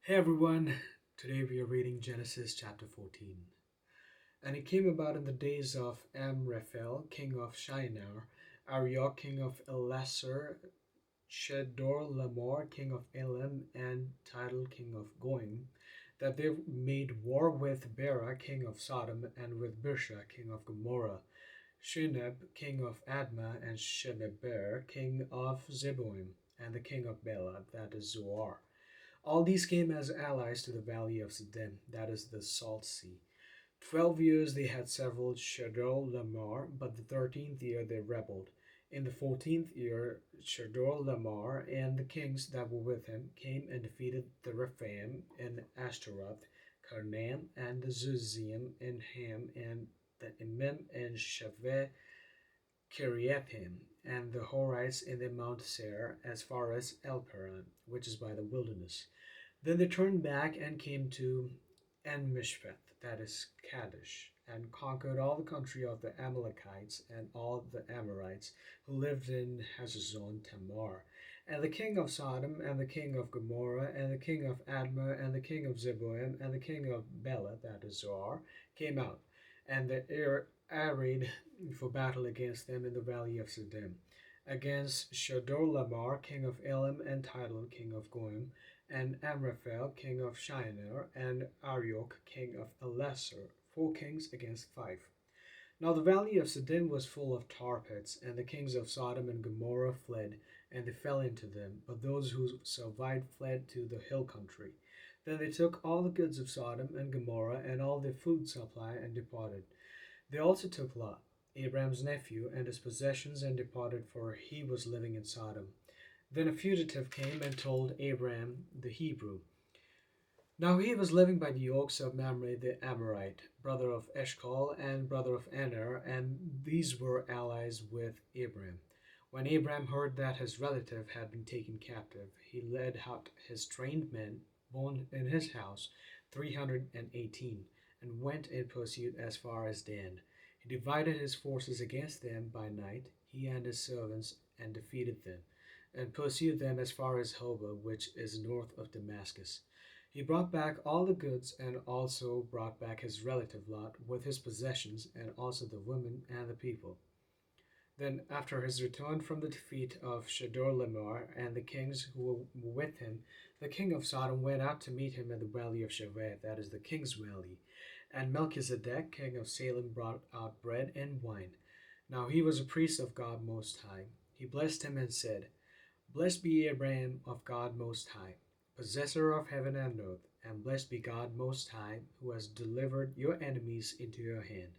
Hey everyone, today we are reading Genesis chapter 14. And it came about in the days of Amraphel, king of Shinar, Arioch, king of Elasar, Chedorlaomer, king of Elam, and Tidal, king of Goim, that they made war with Bera, king of Sodom, and with Birsha, king of Gomorrah, Shinab, king of Admah, and Shemeber, king of Zeboim, and the king of Bela, that is Zoar. All these came as allies to the valley of Siddim, that is the Salt Sea. 12 years they had settled Chedorlaomer, but the 13th year they rebelled. In the 14th year, Chedorlaomer and the kings that were with him came and defeated the Rephaim and Ashtaroth, Karnaim and the Zuzim and Ham and the Emim and Shaveh Kiriathim, and the Horites in the Mount Seir as far as Elparan, which is by the wilderness. Then they turned back and came to En-Mishpeth, that is Kadesh, and conquered all the country of the Amalekites and all the Amorites who lived in Hazazon Tamar. And the king of Sodom, and the king of Gomorrah, and the king of Admah, and the king of Zeboim, and the king of Bela, that is Zoar, came out, and they arrayed for battle against them in the valley of Siddim, against Chedorlaomer, king of Elam, and Tidal, king of Goim, and Amraphel, king of Shinar, and Arioch, king of Elasar, 4 kings against 5. Now the valley of Siddim was full of tar pits, and the kings of Sodom and Gomorrah fled, and they fell into them. But those who survived fled to the hill country. Then they took all the goods of Sodom and Gomorrah, and all their food supply, and departed. They also took Lot, Abraham's nephew, and his possessions, and departed, for he was living in Sodom. Then a fugitive came and told Abraham the Hebrew. Now he was living by the oaks of Mamre the Amorite, brother of Eshcol and brother of Aner, and these were allies with Abraham. When Abraham heard that his relative had been taken captive, he led out his trained men, born in his house, 318, and went in pursuit as far as Dan. He divided his forces against them by night, he and his servants, and defeated them, and pursued them as far as Hobah, which is north of Damascus. He brought back all the goods, and also brought back his relative Lot with his possessions, and also the women and the people. Then, after his return from the defeat of Chedorlaomer and the kings who were with him, the king of Sodom went out to meet him at the valley of Shaveh, that is the king's valley. And Melchizedek, king of Salem, brought out bread and wine. Now he was a priest of God Most High. He blessed him and said, Blessed be Abraham of God Most High, possessor of heaven and earth, and blessed be God Most High, who has delivered your enemies into your hand.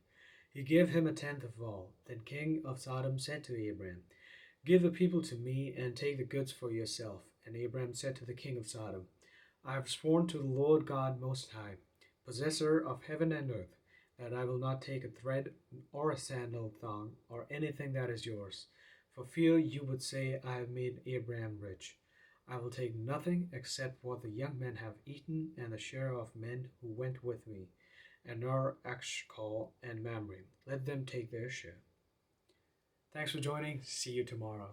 He gave him a tenth of all. Then king of Sodom said to Abraham, Give the people to me, and take the goods for yourself. And Abraham said to the king of Sodom, I have sworn to the Lord God Most High, possessor of heaven and earth, that I will not take a thread or a sandal thong or anything that is yours, for fear you would say, I have made Abraham rich. I will take nothing except what the young men have eaten and the share of men who went with me, and Ner, Eshcol, and Mamre. Let them take their share. Thanks for joining. See you tomorrow.